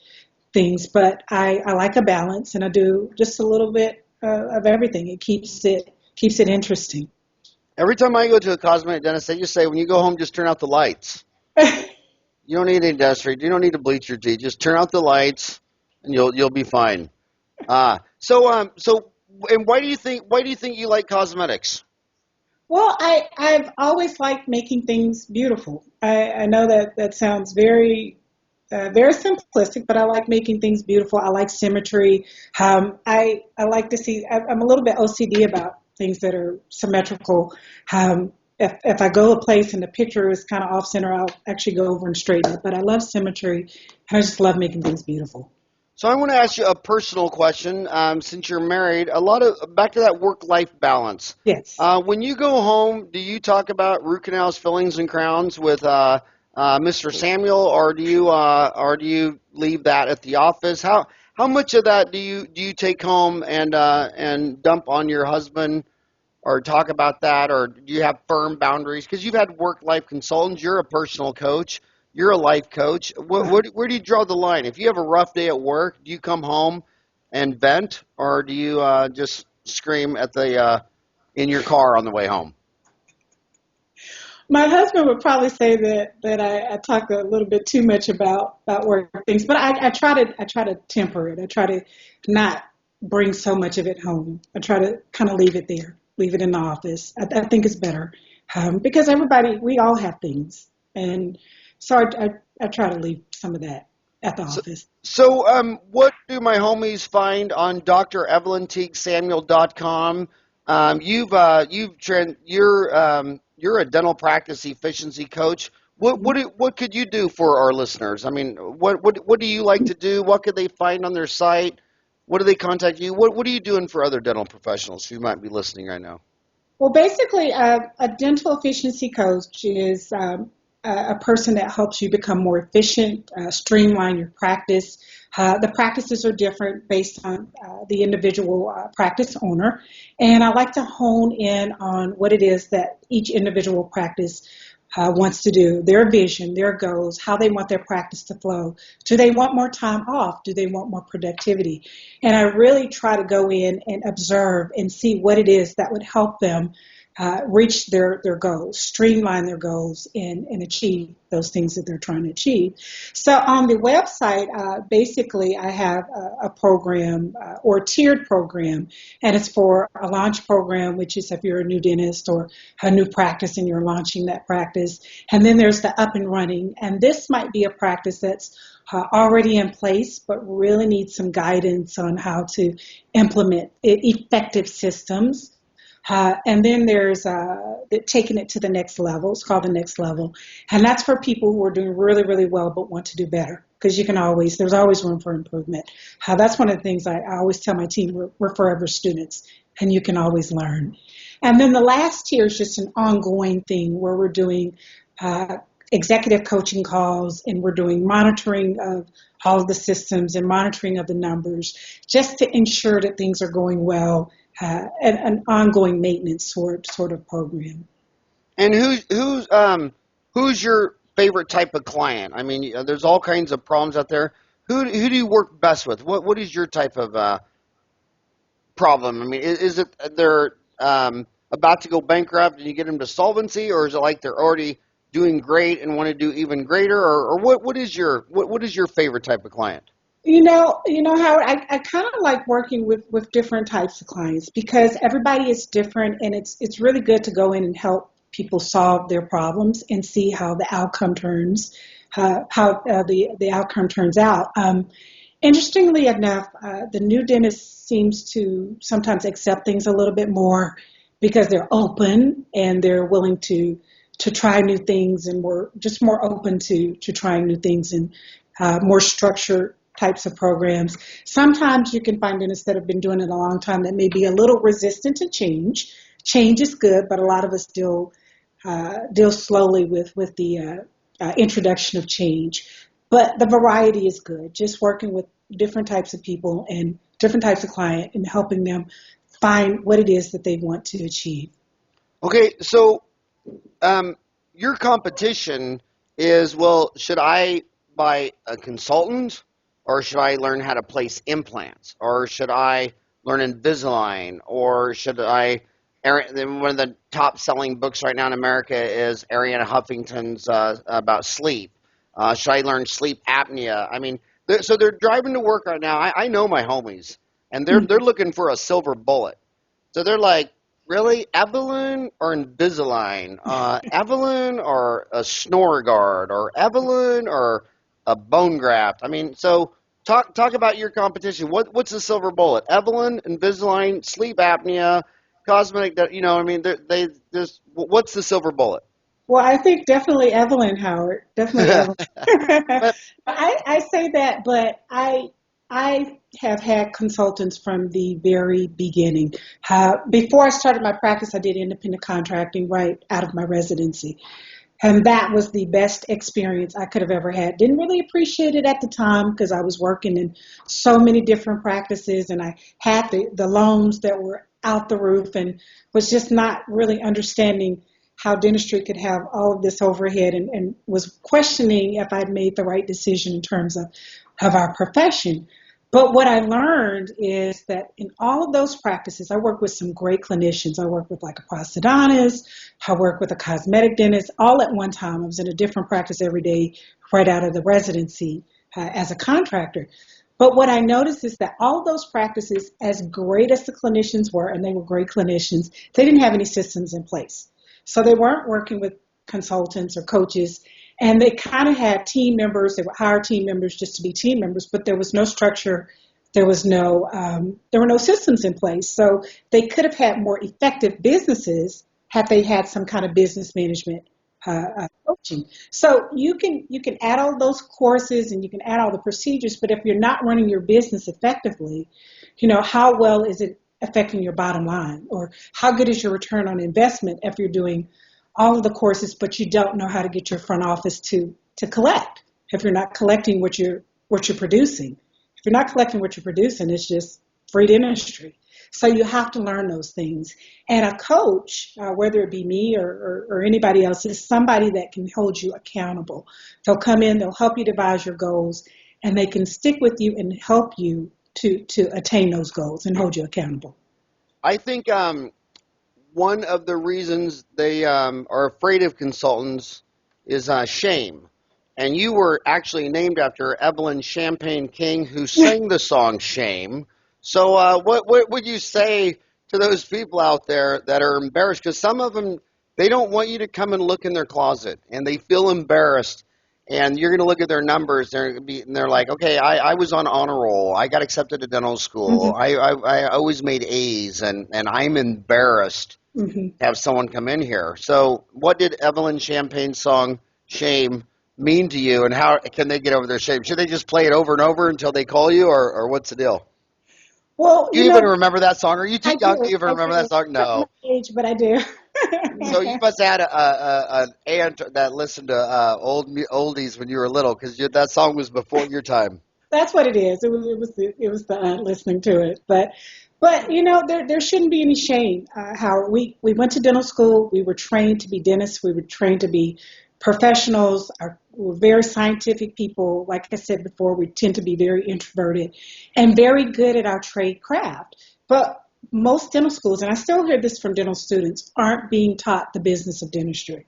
things. But I like a balance, and I do just a little bit of everything. It keeps it interesting. Every time I go to a cosmetic dentist, they just say, when you go home, just turn out the lights. You don't need any dentistry. You don't need to bleach your teeth. Just turn out the lights, and you'll be fine. And why do you think you like cosmetics? Well, I've always liked making things beautiful. I know that sounds very simplistic, but I like making things beautiful. I like symmetry. I like to see. I'm a little bit OCD about things that are symmetrical. If I go a place and the picture is kind of off center, I'll actually go over and straighten it. But I love symmetry, and I just love making things beautiful. So I want to ask you a personal question. Since you're married, back to that work-life balance. Yes. When you go home, do you talk about root canals, fillings, and crowns with Mr. Samuel, or do you leave that at the office? How much of that do you take home and dump on your husband, or talk about that, or do you have firm boundaries? Because you've had work-life consultants, you're a personal coach. You're a life coach. Where do you draw the line? If you have a rough day at work, do you come home and vent, or do you just scream at in your car on the way home? My husband would probably say that I talk a little bit too much about work things, but I try to temper it. I try to not bring so much of it home. I try to kind of leave it there, leave it in the office. I think it's better because we all have things, and so I try to leave some of that at the office. So what do my homies find on drevelynteaguesamuel.com? You're a dental practice efficiency coach. What could you do for our listeners? I mean, what do you like to do? What could they find on their site? What do they contact you? What are you doing for other dental professionals who might be listening right now? Well, basically, a dental efficiency coach is a person that helps you become more efficient, streamline your practice. The practices are different based on the individual practice owner. And I like to hone in on what it is that each individual practice wants to do, their vision, their goals, how they want their practice to flow. Do they want more time off? Do they want more productivity? And I really try to go in and observe and see what it is that would help them reach their goals, streamline their goals, and achieve those things that they're trying to achieve. So on the website, basically I have a program or tiered program, and it's for a launch program, which is if you're a new dentist or a new practice and you're launching that practice. And then there's the up and running, and this might be a practice that's already in place, but really needs some guidance on how to implement effective systems. And then there's taking it to the next level. It's called the next level. And that's for people who are doing really, really well but want to do better. Because there's always room for improvement. That's one of the things I always tell my team, we're forever students, and you can always learn. And then the last tier is just an ongoing thing where we're doing executive coaching calls, and we're doing monitoring of all of the systems and monitoring of the numbers just to ensure that things are going well. An ongoing maintenance sort of program. And who's your favorite type of client? I mean, there's all kinds of problems out there. Who do you work best with? What is your type of problem? I mean, is it they're about to go bankrupt and you get them to solvency, or is it like they're already doing great and want to do even greater, or what is your favorite type of client? Howard, I kind of like working with different types of clients because everybody is different, and it's really good to go in and help people solve their problems and see how the outcome turns, the outcome turns out. Interestingly enough, the new dentist seems to sometimes accept things a little bit more because they're open and they're willing to try new things, and we're just more open to trying new things and more structured types of programs. Sometimes you can find dentists that have been doing it a long time that may be a little resistant to change. Change is good, but a lot of us still deal slowly with the introduction of change. But the variety is good. Just working with different types of people and different types of client and helping them find what it is that they want to achieve. Okay, so your competition is, well, should I buy a consultant, or should I learn how to place implants, or should I learn Invisalign, or should I? One of the top selling books right now in America is Arianna Huffington's about sleep. Should I learn sleep apnea? I mean, so they're driving to work right now. I know my homies, and they're looking for a silver bullet. So they're like, really, Evelyn or Invisalign? Evelyn or a snore guard? Or Evelyn or a bone graft? I mean, so talk about your competition. What's the silver bullet? Evelyn, Invisalign, sleep apnea, cosmetic. I mean, they just what's the silver bullet? Well, I think definitely Evelyn, Howard. Definitely Evelyn. But I say that, but I have had consultants from the very beginning. Before I started my practice, I did independent contracting right out of my residency. And that was the best experience I could have ever had. Didn't really appreciate it at the time because I was working in so many different practices, and I had the loans that were out the roof and was just not really understanding how dentistry could have all of this overhead, and was questioning if I'd made the right decision in terms of our profession. But what I learned is that in all of those practices, I work with some great clinicians. I work with like a prosthodontist, I work with a cosmetic dentist, all at one time. I was in a different practice every day right out of the residency as a contractor. But what I noticed is that all of those practices, as great as the clinicians were, and they were great clinicians, they didn't have any systems in place. So they weren't working with consultants or coaches, and they kind of had team members. They would hire team members just to be team members, but there was no structure. There were no systems in place. So they could have had more effective businesses had they had some kind of business management coaching. So you can add all those courses and you can add all the procedures, but if you're not running your business effectively, how well is it affecting your bottom line, or how good is your return on investment if you're doing all of the courses, but you don't know how to get your front office to collect. If you're not collecting what you're producing, if you're not collecting what you're producing, it's just free dentistry. So you have to learn those things. And a coach, whether it be me or anybody else, is somebody that can hold you accountable. They'll come in, they'll help you devise your goals, and they can stick with you and help you to attain those goals and hold you accountable. I think one of the reasons they are afraid of consultants is shame. And you were actually named after Evelyn Champagne King, who sang the song Shame. So what would you say to those people out there that are embarrassed? Because some of them, they don't want you to come and look in their closet, and they feel embarrassed. And you're going to look at their numbers, and they're like, okay, I was on honor roll. I got accepted to dental school. Mm-hmm. I always made A's, and I'm embarrassed to have someone come in here. So what did Evelyn Champagne's song Shame mean to you, and how can they get over their shame? Should they just play it over and over until they call you, or what's the deal? Well, Do you even remember that song? Are you too young to even remember that song? No. Age, but I do. So you must have had an aunt that listened to oldies when you were little, because that song was before your time. That's what it is. It was the aunt listening to it. But there shouldn't be any shame. How we went to dental school. We were trained to be dentists. We were trained to be professionals. We're very scientific people. Like I said before, we tend to be very introverted and very good at our trade craft. But most dental schools, and I still hear this from dental students, aren't being taught the business of dentistry.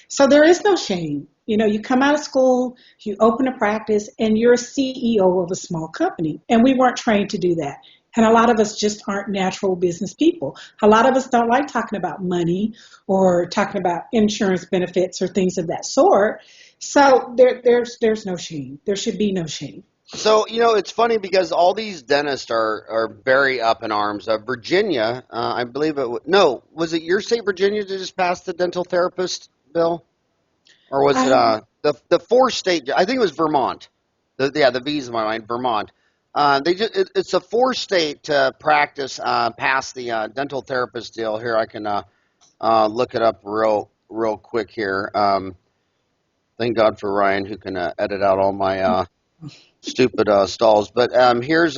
So there is no shame You come out of school, you open a practice, and you're a CEO of a small company. And we weren't trained to do that. And a lot of us just aren't natural business people. A lot of us don't like talking about money or talking about insurance benefits or things of that sort. So there's no shame. There should be no shame. So, it's funny because all these dentists are very up in arms. Virginia, I believe no, was it your state, Virginia, that just passed the dental therapist bill? Or was it the four state, I think it was Vermont. The V's in my mind, Vermont. It's a four state to practice, pass the dental therapist deal. Here, I can look it up real quick here. Thank God for Ryan, who can edit out all my stupid stalls. But here it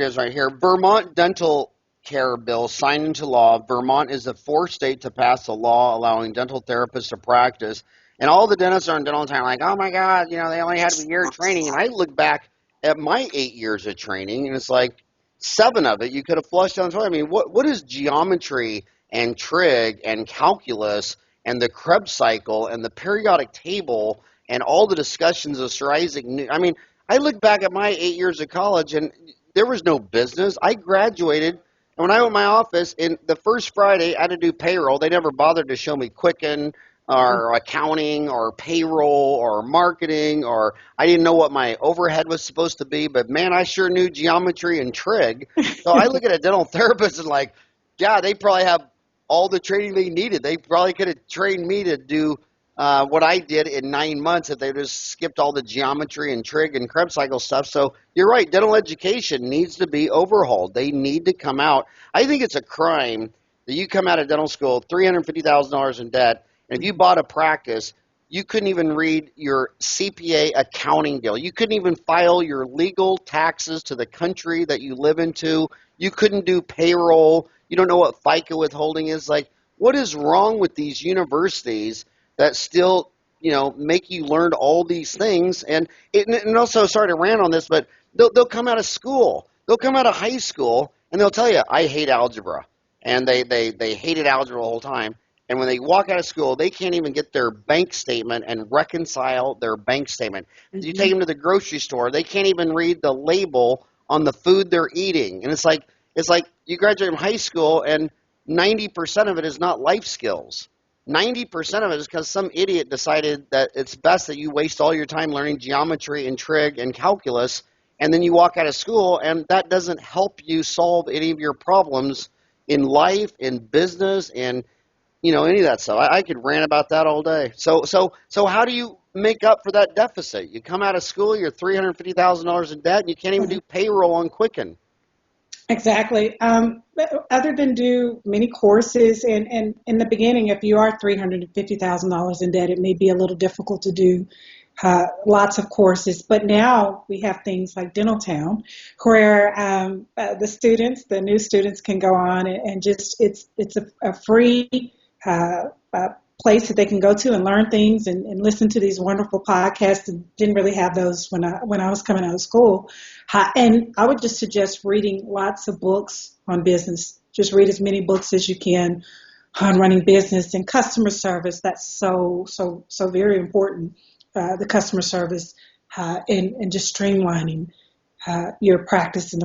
is right here. Vermont dental care bill signed into law. Vermont is the fourth state to pass a law allowing dental therapists to practice. And all the dentists are in dental time like, oh my God, they only had a year of training. And I look back at my 8 years of training, and it's like 7 of it you could have flushed down the toilet. I mean, what is geometry and trig and calculus and the Krebs cycle and the periodic table and all the discussions of Sir Isaac Newton? I mean, I look back at my 8 years of college, and there was no business. I graduated, and when I went to my office, in the first Friday, I had to do payroll. They never bothered to show me Quicken or accounting or payroll or marketing, or I didn't know what my overhead was supposed to be, but man, I sure knew geometry and trig. So I look at a dental therapist and like, yeah, they probably have all the training they needed. They probably could have trained me to do what I did in 9 months if they just skipped all the geometry and trig and Krebs cycle stuff. So you're right, dental education needs to be overhauled. They need to come out. I think it's a crime that you come out of dental school $350,000 in debt, and if you bought a practice, you couldn't even read your CPA accounting deal. You couldn't even file your legal taxes to the country that you live into. You couldn't do payroll. You don't know what FICA withholding is. Like, what is wrong with these universities that still, make you learn all these things? And also, sorry to rant on this, but they'll come out of school. They'll come out of high school, and they'll tell you, I hate algebra. And they hated algebra the whole time. And when they walk out of school, they can't even get their bank statement and reconcile their bank statement. Mm-hmm. You take them to the grocery store, they can't even read the label on the food they're eating. And it's like you graduate from high school, and 90% of it is not life skills. 90% of it is because some idiot decided that it's best that you waste all your time learning geometry and trig and calculus, and then you walk out of school, and that doesn't help you solve any of your problems in life, in business, and any of that stuff. I could rant about that all day. So how do you make up for that deficit? You come out of school, you're $350,000 in debt, and you can't even do payroll on Quicken. Exactly. Other than do many courses, and in the beginning, if you are $350,000 in debt, it may be a little difficult to do lots of courses. But now we have things like Dental Town, where the new students can go on and just it's a free place that they can go to and learn things and listen to these wonderful podcasts. And didn't really have those when I was coming out of school. And I would just suggest reading lots of books on business. Just read as many books as you can on running business and customer service. That's so very important. The customer service and just streamlining your practice and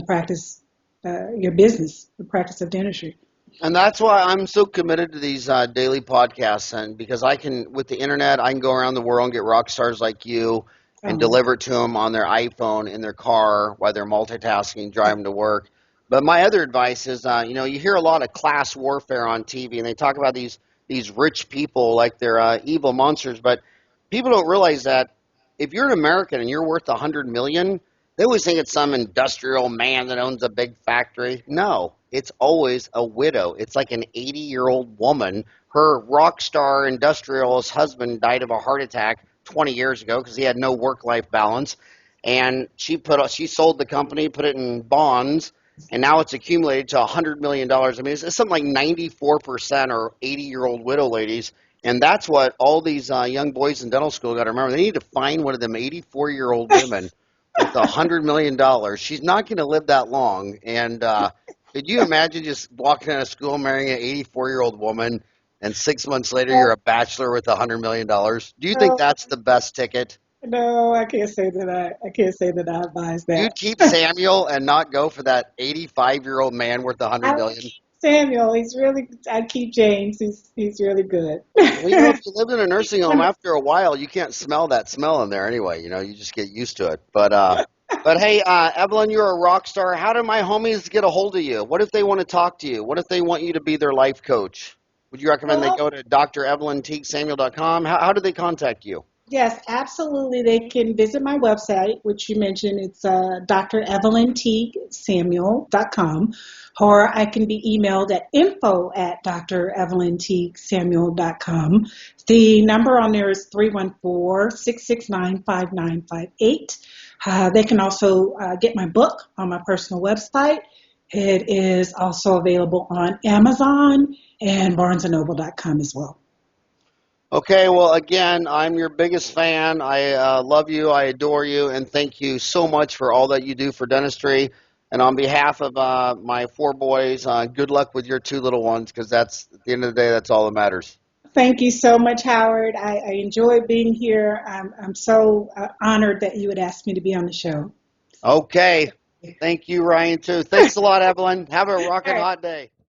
your business, the practice of dentistry. And that's why I'm so committed to these daily podcasts, and because with the internet, I can go around the world and get rock stars like you and deliver it to them on their iPhone in their car while they're multitasking, driving to work. But my other advice is, you hear a lot of class warfare on TV, and they talk about these rich people like they're evil monsters, but people don't realize that if you're an American and you're worth $100 million, they always think it's some industrial man that owns a big factory. No, it's always a widow. It's like an 80-year-old woman. Her rock star industrialist husband died of a heart attack 20 years ago because he had no work-life balance. And she sold the company, put it in bonds, and now it's accumulated to $100 million. I mean, it's something like 94% are 80-year-old widow ladies. And that's what all these young boys in dental school got to remember. They need to find one of them 84-year-old women with $100 million. She's not going to live that long. And could you imagine just walking out of school marrying an 84-year-old woman and 6 months later you're a bachelor with $100 million. Do you think that's the best ticket? No, I can't say that. I can't say that I advise that. You'd keep Samuel and not go for that 85-year-old man worth $100 million. Samuel, he's really. I keep James. He's really good. Well, you know, if you lived in a nursing home, after a while, you can't smell that smell in there anyway. You know, you just get used to it. But hey, Evelyn, you're a rock star. How do my homies get a hold of you? What if they want to talk to you? What if they want you to be their life coach? Would you recommend they go to drevelynteaguesamuel.com? How do they contact you? Yes, absolutely. They can visit my website, which you mentioned. It's drevelynteaguesamuel.com, or I can be emailed at info@drevelynteaguesamuel.com. The number on there is 314-669-5958. They can also get my book on my personal website. It is also available on Amazon and barnesandnoble.com as well. Okay, well, again, I'm your biggest fan. I love you, I adore you, and thank you so much for all that you do for dentistry. And on behalf of my 4 boys, good luck with your 2 little ones, because that's, at the end of the day, that's all that matters. Thank you so much, Howard. I enjoyed being here. I'm so honored that you would ask me to be on the show. Okay. Thank you, Ryan, too. Thanks a lot, Evelyn. Have a rockin' hot day.